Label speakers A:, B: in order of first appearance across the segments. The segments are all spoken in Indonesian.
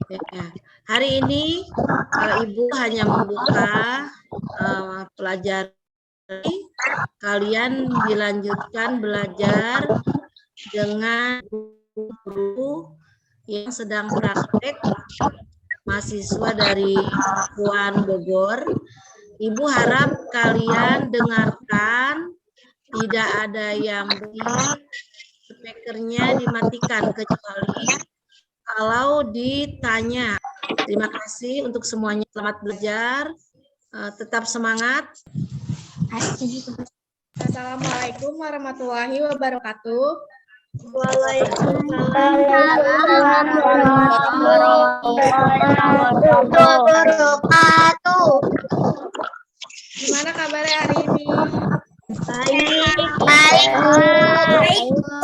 A: Ya. Hari ini Ibu hanya membuka pelajaran. Kalian dilanjutkan belajar dengan guru yang sedang praktek, mahasiswa dari Puan Bogor. Ibu harap kalian dengarkan, tidak ada yang speakernya dimatikan kecuali kalau ditanya. Terima kasih untuk semuanya. Selamat belajar. Tetap semangat.
B: Assalamualaikum warahmatullahi wabarakatuh.
C: Waalaikumsalam warahmatullahi wabarakatuh.
B: Gimana kabarnya hari ini?
C: Baik.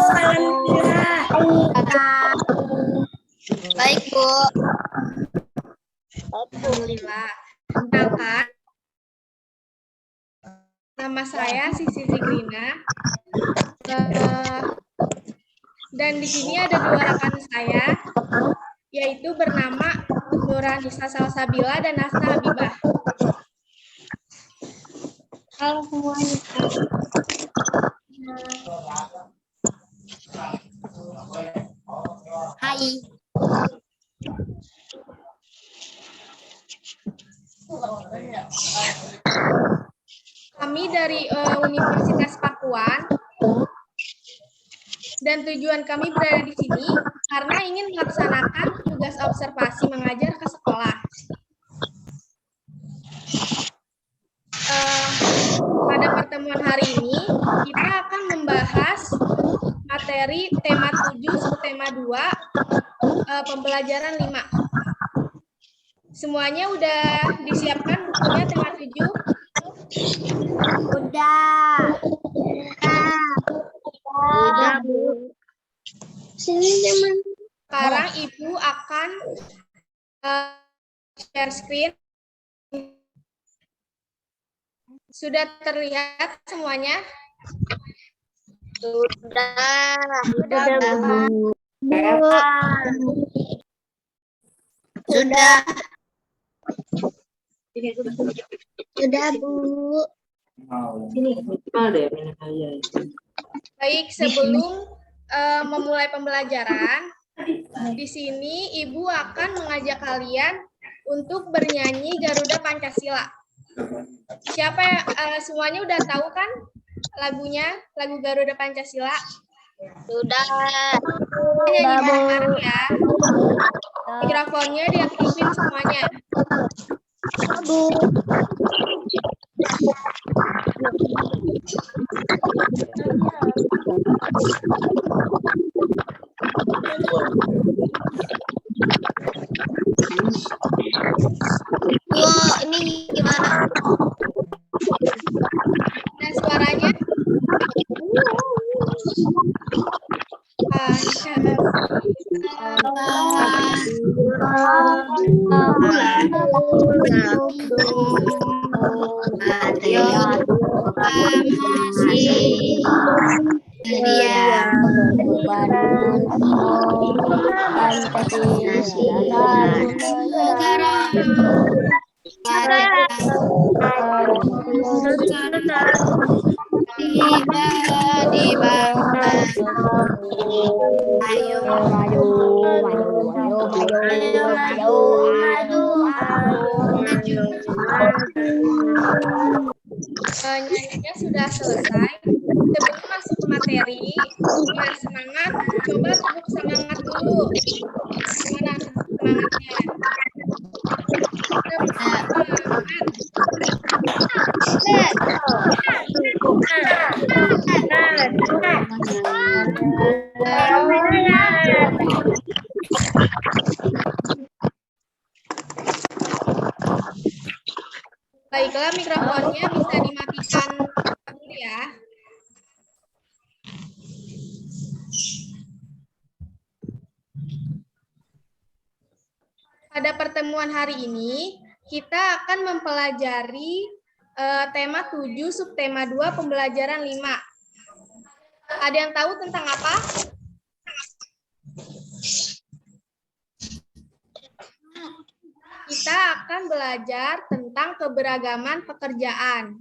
C: Alhamdulillah. Baik, Bu.
B: Alhamdulillah. Kenalkan, nama saya Sisi Zigrina. Dan di sini ada dua rekan saya, yaitu bernama Nurhanisa Salsabila dan Nasna Habibah.
C: Halo semuanya. Hai.
B: Kami dari Universitas Pakuan, dan tujuan kami berada di sini karena ingin melaksanakan tugas observasi mengajar ke sekolah. Pada pertemuan hari ini, kita akan membahas materi tema 7, subtema 2, pembelajaran 5. Semuanya udah disiapkan bukunya tema 7?
C: Udah, Bu. Sini teman.
B: Sekarang Ibu akan share screen. Sudah terlihat semuanya?
C: Sudah,
A: Bu.
C: Sudah, Bu.
B: Baik, sebelum memulai pembelajaran, di sini Ibu akan mengajak kalian untuk bernyanyi Garuda Pancasila. Siapa semuanya udah tahu kan lagunya, lagu Garuda Pancasila?
C: Sudah.
B: Nyanyi bareng ya. Mikrofonnya diaktifin semuanya.
C: Bu. Ini gimana?
B: Nah, suaranya? Nyanyinya sudah selesai. Sebelum masuk ke materi, biar semangat, coba tepuk semangat dulu. Gimana semangatnya? Tepuk Baiklah, mikrofonnya bisa dimatikan dulu ya. Pada pertemuan hari ini, kita akan mempelajari tema 7, subtema 2, pembelajaran 5. Ada yang tahu tentang apa? akan belajar tentang keberagaman pekerjaan.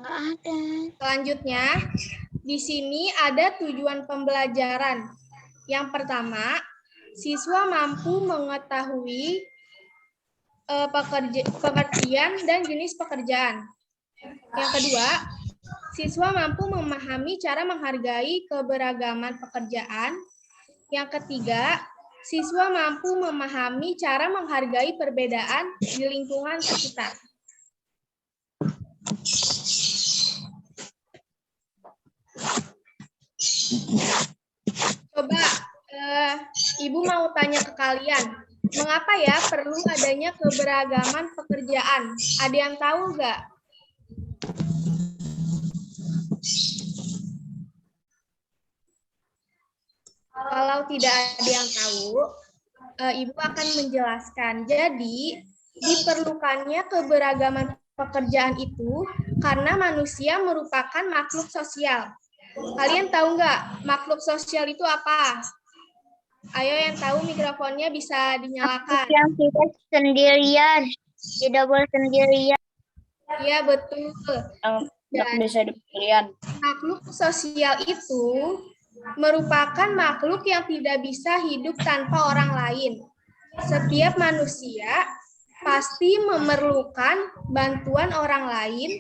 C: Nggak ada.
B: Selanjutnya, di sini ada tujuan pembelajaran. Yang pertama, siswa mampu mengetahui pengertian dan jenis pekerjaan. Yang kedua, siswa mampu memahami cara menghargai keberagaman pekerjaan. Yang ketiga, siswa mampu memahami cara menghargai perbedaan di lingkungan sekitar. Coba, Ibu mau tanya ke kalian, mengapa ya perlu adanya keberagaman pekerjaan? Ada yang tahu nggak? Kalau tidak ada yang tahu, Ibu akan menjelaskan. Jadi, diperlukannya keberagaman pekerjaan itu karena manusia merupakan makhluk sosial. Kalian tahu nggak makhluk sosial itu apa? Ayo yang tahu mikrofonnya bisa dinyalakan.
C: Yang tidak sendirian, tidak boleh sendirian.
B: Iya, betul. Dan
C: bisa dipilihan.
B: makhluk sosial itu merupakan makhluk yang tidak bisa hidup tanpa orang lain. Setiap manusia pasti memerlukan bantuan orang lain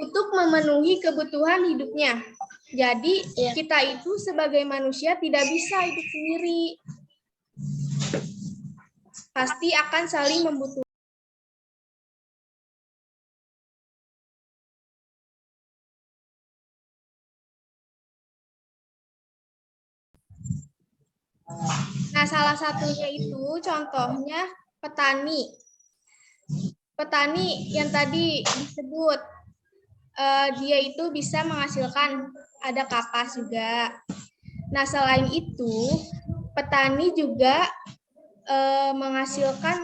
B: untuk memenuhi kebutuhan hidupnya. Jadi, kita itu sebagai manusia tidak bisa hidup sendiri. Pasti akan saling membutuhkan. Nah, salah satunya itu contohnya petani. Petani yang tadi disebut, dia itu bisa menghasilkan, ada kapas juga. Nah, selain itu, petani juga menghasilkan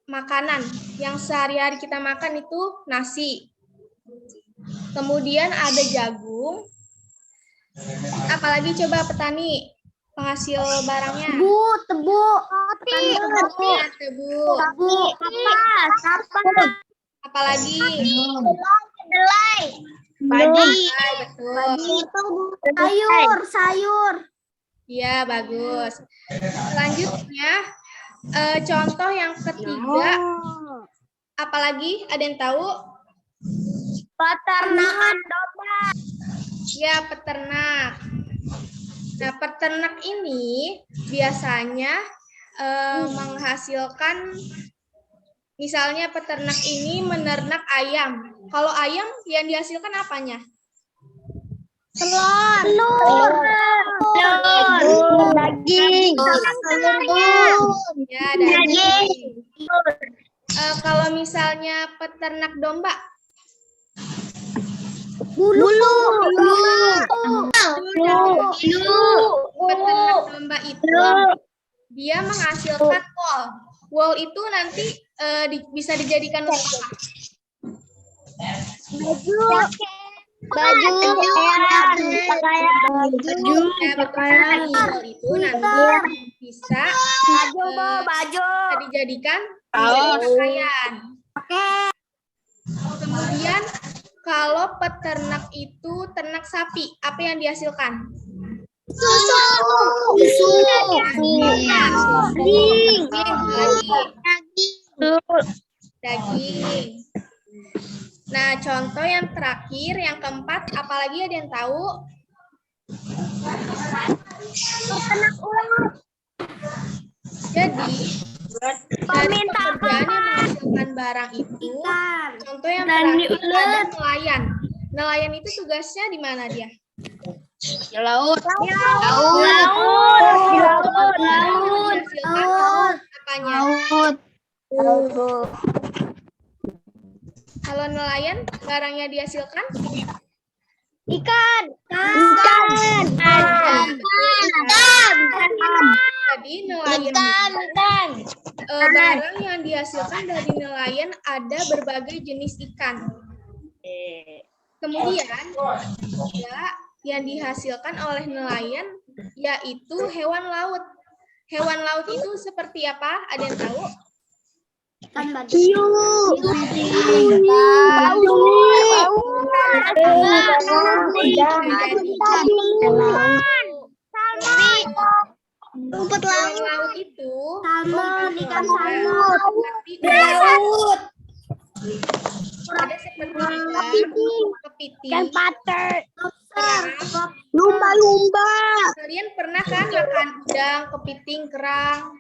B: makanan yang sehari-hari kita makan itu nasi. Kemudian ada jagung. Apalagi coba petani penghasil barangnya?
C: Tebu.
B: Tebu.
C: Kapas.
B: Apalagi?
C: Kedelai.
B: Padi. Betul.
C: Sayur.
B: Iya, bagus. Selanjutnya, contoh yang ketiga, apalagi ada yang tahu?
C: Peternakan domba.
B: Ya, peternak. Nah, peternak ini biasanya menghasilkan, misalnya peternak ini menernak ayam. Kalau ayam yang dihasilkan apanya?
C: Telur. Daging.
B: Ya, daging. Kalau misalnya peternak domba,
C: Bulu.
B: peternak domba itu dia menghasilkan wool. Wool itu nanti bisa dijadikan untuk apa?
C: Baju.
B: Pakaian. Wool itu nanti bisa dijadikan pakaian. Kemudian kalau peternak itu ternak sapi, apa yang dihasilkan?
C: Susu.
B: Daging. Nah, contoh yang terakhir, yang keempat, apalagi ada yang tahu? Jadi, dari pekerjaan yang menghasilkan barang itu, contoh yang terakhir ada nelayan. Nelayan itu tugasnya di mana dia?
C: Di laut.
B: Menghasilkan apanya? Kalau nelayan, barangnya dihasilkan?
C: Ikan.
B: Jadi nelayan barang yang dihasilkan dari nelayan ada berbagai jenis ikan. Kemudian juga yang dihasilkan oleh nelayan yaitu hewan laut. Hewan laut itu seperti apa? Ada yang tahu?
C: Rumput
B: Hewan laut itu
C: ikan
B: seperti udang. Ada seperti udang, kepiting, kerang.
C: lumba-lumba.
B: Kalian pernah kan makan udang, kepiting, kerang?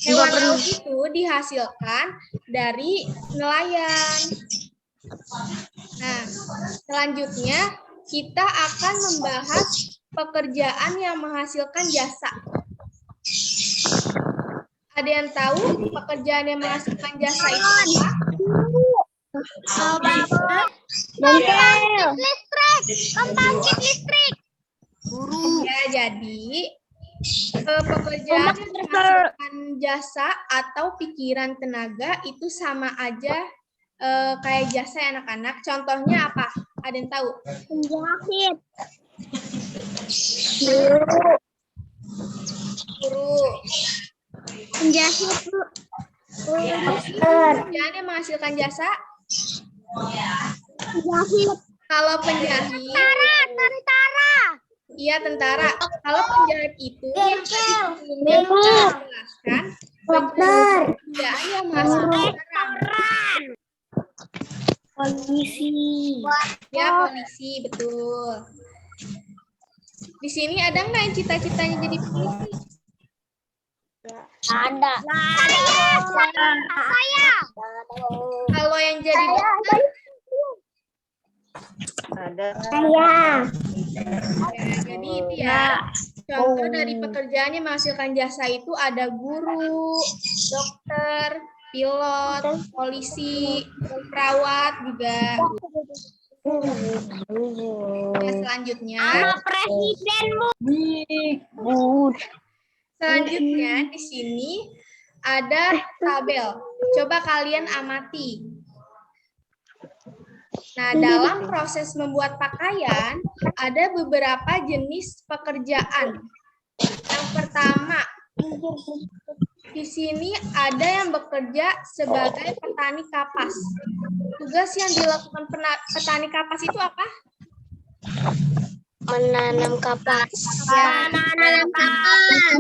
B: Hewan laut itu dihasilkan dari nelayan. Nah, selanjutnya kita akan membahas pekerjaan yang menghasilkan jasa. Ada yang tahu pekerjaan yang menghasilkan jasa itu apa?
C: Pembangkit listrik.
B: Ya, jadi pekerjaan yang menghasilkan jasa atau pikiran tenaga itu sama aja kayak jasa ya, anak-anak. Contohnya apa? Ada yang tahu?
C: Penjahit.
B: Guru.
C: Penjahit, Bu.
B: Pekerjaan yang menghasilkan jasa?
C: Penjahit.
B: Kalau penjahit,
C: Tentara.
B: iya tentara. Kalau penjahit itu yang tadi sebelumnya kita jelaskan, pekerjaan yang menghasilkan barang.
C: Polisi.
B: Ya, polisi, betul. Di sini ada nggak yang cita-citanya jadi polisi?
C: Ada. Saya.
B: Kalau yang jadi dokter,
C: Saya.
B: ya, jadi itu ya. Contoh dari pekerjaan yang menghasilkan jasa itu ada guru, dokter, pilot, polisi, perawat juga. Ya, selanjutnya.
C: Presiden, Bu.
B: Selanjutnya di sini ada tabel. Coba kalian amati. Nah, dalam proses membuat pakaian ada beberapa jenis pekerjaan. Yang pertama, di sini ada yang bekerja sebagai petani kapas. Tugas yang dilakukan petani kapas itu apa?
C: Menanam kapas.
B: Ya,
C: Menanam kapas.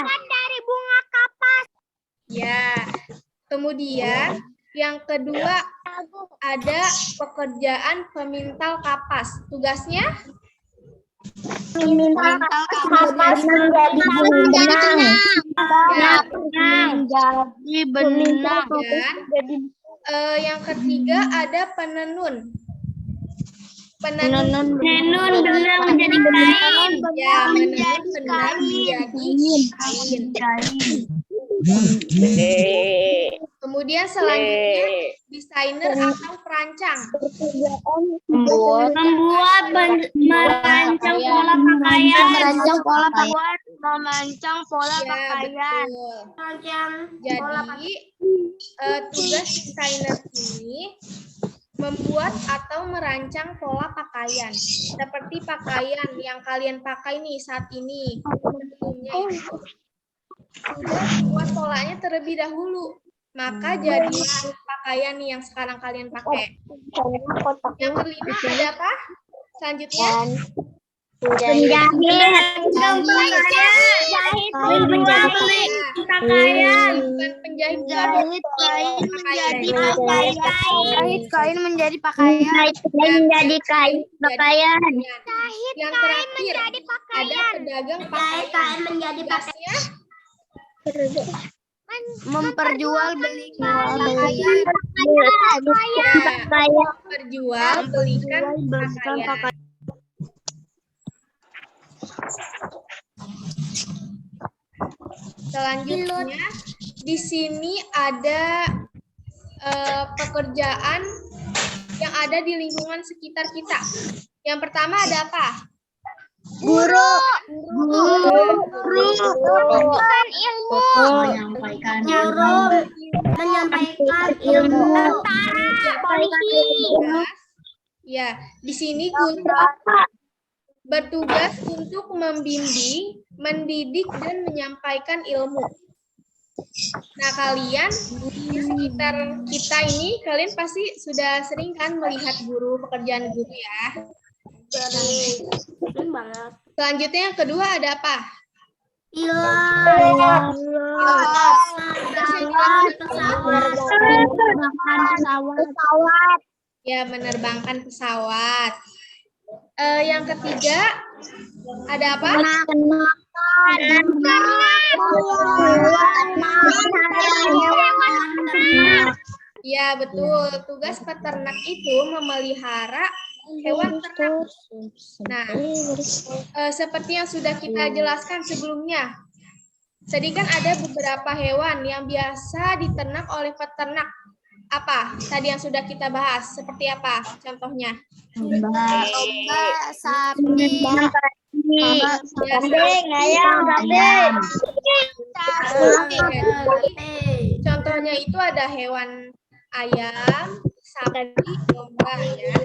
C: Dari bunga kapas.
B: ya. Kemudian yang kedua ada pekerjaan pemintal kapas. Tugasnya
C: Pemintal kapas menjadi benang. Menjadi benang.
B: Dan yang ketiga ada penenun.
C: Menenun benang menjadi kain.
B: Ya, menenun benang menjadi kain. Kemudian selanjutnya desainer atau perancang.
C: Membuat merancang pola pakaian. Merancang pola pakaian. Merancang pola
B: Ya,
C: pakaian.
B: betul. Jadi tugas desainer ini membuat atau merancang pola pakaian. Seperti pakaian yang kalian pakai nih saat ini. Sebelumnya itu sudah buat polanya terlebih dahulu. Maka jadilah pakaian nih yang sekarang kalian pakai. Yang kelima ada apa? Selanjutnya
C: Penjahit. Pakaian.
B: bukan penjahit
C: Kain menjadi pakaian. Menjadi kain pakaian.
B: Yang terakhir ada pedagang pakaian.
C: menjadi
B: Tugasnya
C: memperjualbelikan
B: berjual belikan pakaian. Selanjutnya di sini ada pekerjaan yang ada di lingkungan sekitar kita. Yang pertama ada apa?
C: Guru.
B: Menyampaikan
C: ilmu. Menyampaikan ilmu. Polisi.
B: Ya, di sini guru bertugas untuk membimbing, mendidik, dan menyampaikan ilmu. Nah, kalian di sekitar kita ini, kalian pasti sudah sering kan melihat guru, pekerjaan guru ya.
C: Sering banget.
B: Selanjutnya yang kedua ada apa?
C: Pesawat.
B: Ya, menerbangkan pesawat. Yang ketiga ada apa? Ya, betul. Tugas peternak itu memelihara hewan ternak. Nah, seperti yang sudah kita jelaskan sebelumnya, tadi kan ada beberapa hewan yang biasa diternak oleh peternak. Apa? Tadi yang sudah kita bahas, seperti apa contohnya?
C: Sapi.
B: Contohnya itu ada hewan ayam, sapi, domba ya.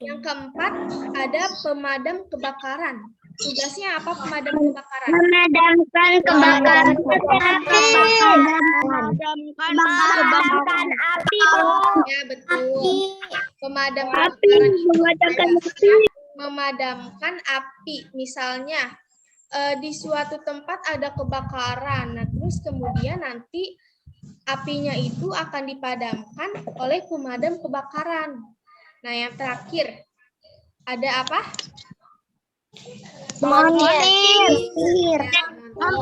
B: Yang keempat ada pemadam kebakaran. Tugasnya apa pemadam kebakaran?
C: Memadamkan kebakaran. Memadamkan api.
B: Ya, betul. Pemadam kebakaran itu memadamkan api. Misalnya di suatu tempat ada kebakaran. Nah, terus kemudian nanti apinya itu akan dipadamkan oleh pemadam kebakaran. Nah, yang terakhir ada apa?
C: Montir.
B: Nah,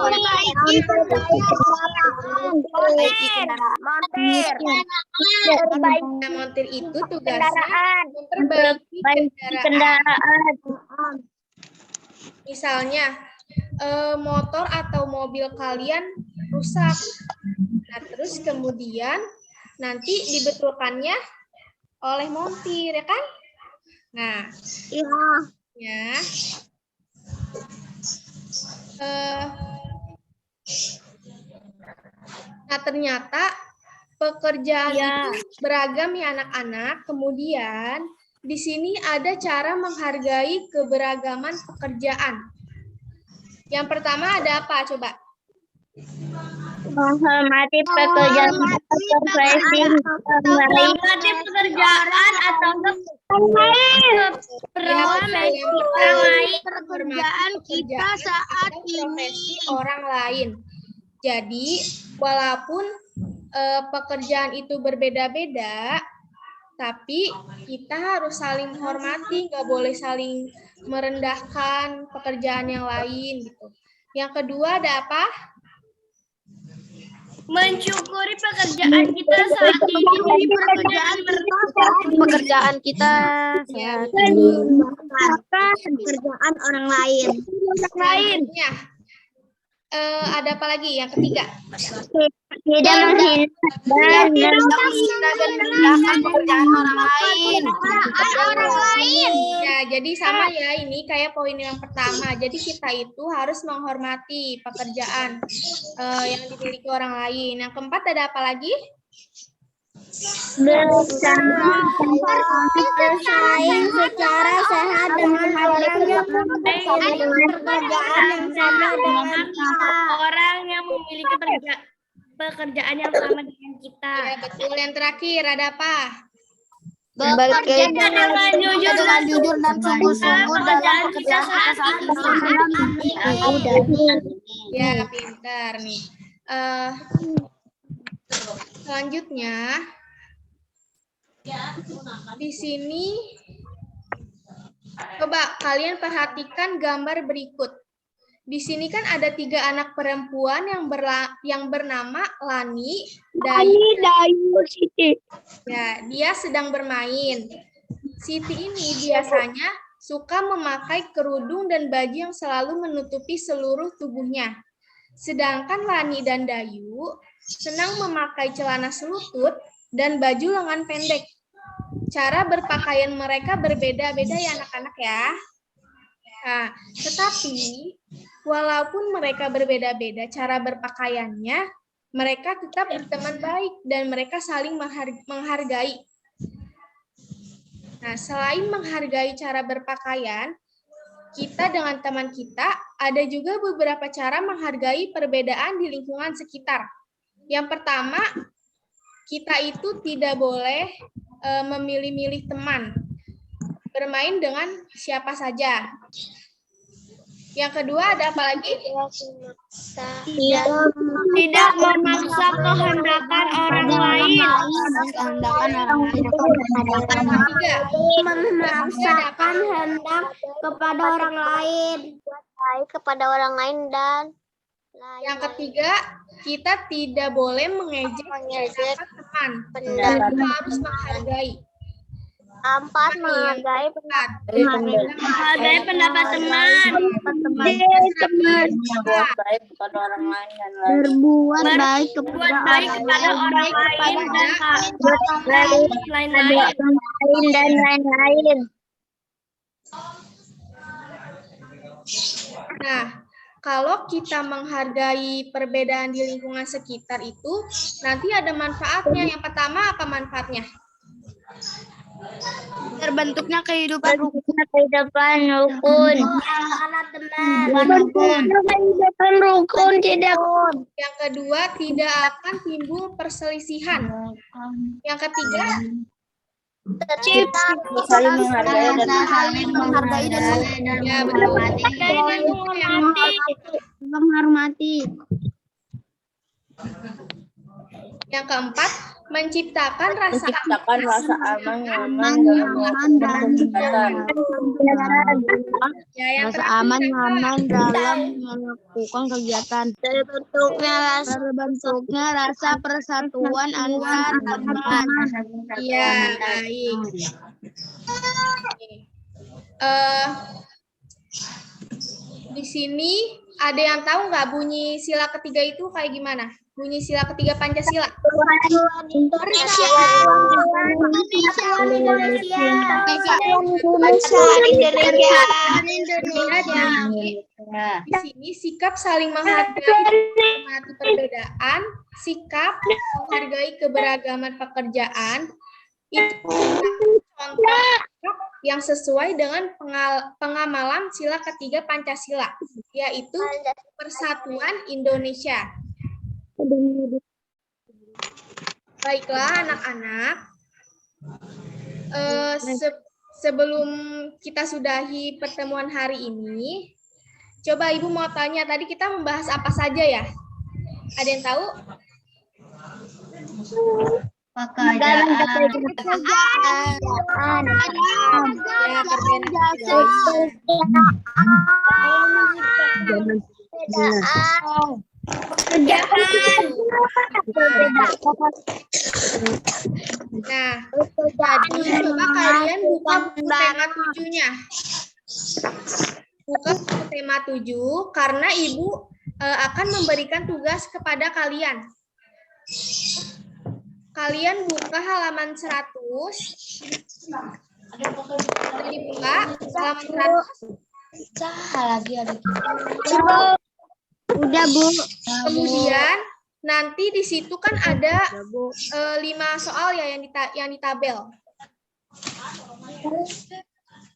B: montir itu tugasnya memperbaiki kendaraan. Misalnya motor atau mobil kalian rusak. Nah, terus kemudian nanti dibetulkannya oleh montir, ya kan? Nah, ya. Nah, ternyata pekerjaan itu beragam ya anak-anak. Kemudian di sini ada cara menghargai keberagaman pekerjaan. Yang pertama ada apa? Coba.
C: Menghormati pekerjaan atau
B: pekerjaan kita saat ini orang lain. Jadi walaupun pekerjaan itu berbeda-beda, tapi kita harus saling menghormati, nggak boleh saling merendahkan pekerjaan yang lain gitu. Yang kedua ada apa?
C: mensyukuri pekerjaan kita saat ini.
D: Pekerjaan kita
B: Ya,
C: Pekerjaan orang lain.
B: selanjutnya ada apa lagi? Yang ketiga.
C: Tidak
D: merendahkan pekerjaan orang lain.
B: Ya, jadi sama ya, ini kayak poin yang pertama. Jadi kita itu harus menghormati pekerjaan yang dimiliki orang lain. Yang keempat ada apa lagi?
C: bersaing secara sehat dengan orang yang memiliki pekerjaan yang sama dengan kita.
D: Orang yang memiliki pekerjaan yang sama dengan kita.
B: Ya, betul. Yang terakhir ada apa?
D: Bekerja dengan jujur dan sungguh-sungguh dalam pekerjaan kita saat ini.
B: Ya, pintar nih. Selanjutnya, di sini coba kalian perhatikan gambar berikut. Di sini kan ada 3 anak perempuan yang bernama Lani, Dayu,
C: Siti.
B: Ya, dia sedang bermain. Siti ini biasanya suka memakai kerudung dan baju yang selalu menutupi seluruh tubuhnya. Sedangkan Lani dan Dayu senang memakai celana selutut dan baju lengan pendek. Cara berpakaian mereka berbeda-beda ya anak-anak ya. Nah, tetapi walaupun mereka berbeda-beda cara berpakaiannya, mereka tetap berteman baik dan mereka saling menghargai. Nah, selain menghargai cara berpakaian, kita dengan teman kita, ada juga beberapa cara menghargai perbedaan di lingkungan sekitar. Yang pertama, kita itu tidak boleh memilih-milih teman, bermain dengan siapa saja. Yang kedua ada apa lagi?
C: Tidak memaksa kehendakan orang lain. Memaksakan hendak kepada orang lain.
D: Baik kepada orang lain dan
B: Yang ketiga, kita tidak boleh mengejek teman.
D: pendapat.
B: Kita harus menghargai.
D: 4. Menghargai
C: Menghargai pendapat teman.
D: berbuat baik kepada orang lain dan
C: Berbuat baik kepada orang lain dan lain-lain.
B: Nah, kalau kita menghargai perbedaan di lingkungan sekitar itu, nanti ada manfaatnya. Yang pertama, apa manfaatnya?
C: Terbentuknya kehidupan rukun. Kehidupan rukun tidak.
B: Yang kedua, tidak akan timbul perselisihan. Yang ketiga,
D: saling menghargai dan
B: ya betul.
C: Menghormati.
B: Yang keempat, menciptakan rasa
D: aman, nyaman,
B: Ya, yang
C: Rasa
B: terakhir,
C: aman,
B: apa?
C: nyaman dalam melakukan kegiatan. Terbentuknya rasa persatuan antar teman.
B: Iya, baik. Di sini ada yang tahu nggak bunyi sila ketiga itu kayak gimana? Bunyi sila ketiga Pancasila. Di sini sikap saling menghargai, menghormati perbedaan, sikap menghargai keberagaman pekerjaan, itu contoh yang sesuai dengan pengamalan sila ketiga Pancasila, yaitu Persatuan Indonesia. Baiklah anak-anak, sebelum kita sudahi pertemuan hari ini, coba Ibu mau tanya, tadi kita membahas apa saja ya? Ada yang tahu?
C: Pekerjaan.
B: Ya, Nah, jadi coba kalian buka buku tema 7-nya. Buka buku tema 7 karena Ibu akan memberikan tugas kepada kalian. Kalian buka halaman 100. Dibuka halaman 100.
C: Udah, Bu.
B: Kemudian nanti di situ kan ada 5 soal ya yang di tabel.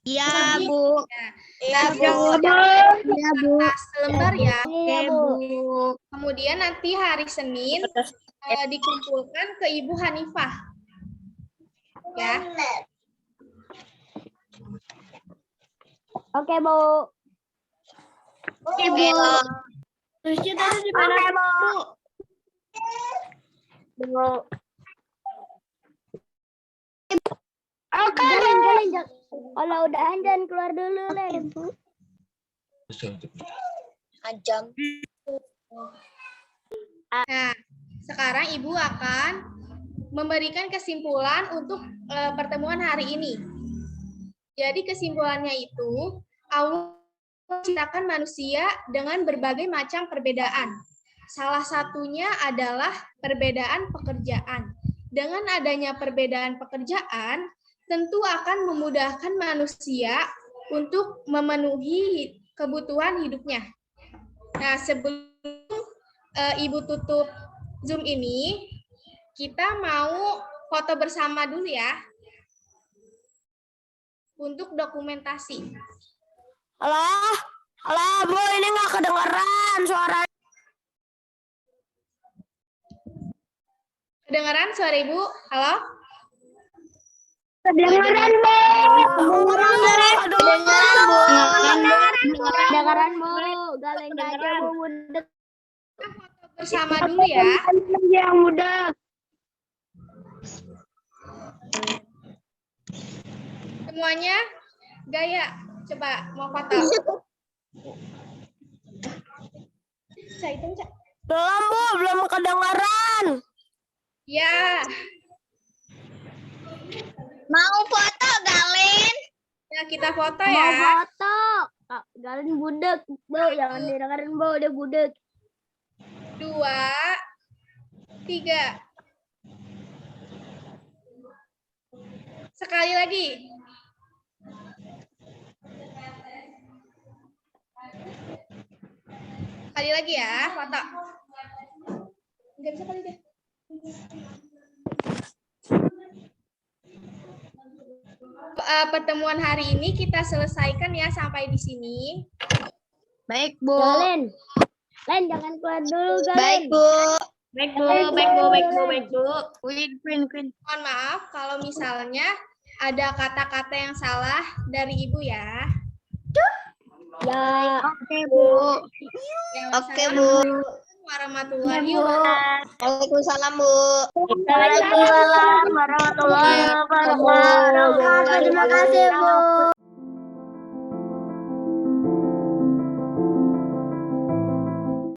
C: Iya, Bu.
B: Nah,
C: Iya, Bu.
B: selembar ya.
C: Oke, Bu.
B: Kemudian nanti hari Senin dikumpulkan ke Ibu Hanifah. Ya.
C: Oke, Bu. Oke, Bu. Terusnya tadi di mana, Bu? Bu. Oke, Len. Kalau udahan jangan keluar dulu, Len.
D: jam.
B: Nah, sekarang Ibu akan memberikan kesimpulan untuk pertemuan hari ini. Jadi kesimpulannya itu, Allah menciptakan manusia dengan berbagai macam perbedaan. Salah satunya adalah perbedaan pekerjaan. Dengan adanya perbedaan pekerjaan, tentu akan memudahkan manusia untuk memenuhi kebutuhan hidupnya. Nah, sebelum Ibu tutup Zoom ini, kita mau foto bersama dulu ya, untuk dokumentasi.
C: Halo? Halo, Bu, ini nggak kedengeran suara.
B: Kedengaran suara Ibu? Halo?
C: Kedengeran, Bu.
D: Kedengaran, Bu. Galeng aja, Bu. Budek.
B: Bersama dulu ya.
C: Yang muda.
B: Semuanya gaya. Coba mau foto. Caitan, Cak.
C: Belum, Bu, belum kedengeran.
B: Ya.
D: Mau foto, Galin?
B: Ya, kita foto
D: Mau
B: ya.
D: foto. Kak, Galin budek, Bu. Jangan didengerin, Bu. Dia budek.
B: 2, 3. Sekali lagi. Sekali lagi ya, foto. Enggak bisa kali deh. Pertemuan hari ini kita selesaikan ya sampai di sini.
D: Baik, Bu. Galin. Len, jangan keluar dulu, Galin.
A: Baik, Bu. Baik, Bu. Baik, Bu. Baik, Bu. Baik, Bu.
D: Queen.
B: Mohon maaf kalau misalnya ada kata-kata yang salah dari Ibu ya.
D: Ya.
C: Oke, Bu.
A: Oke, Bu.
B: Warahmatullahi wabarakatuh.
A: Waalaikumsalam, Bu.
C: Waalaikumsalam warahmatullahi wabarakatuh.
D: Terima kasih, Bu.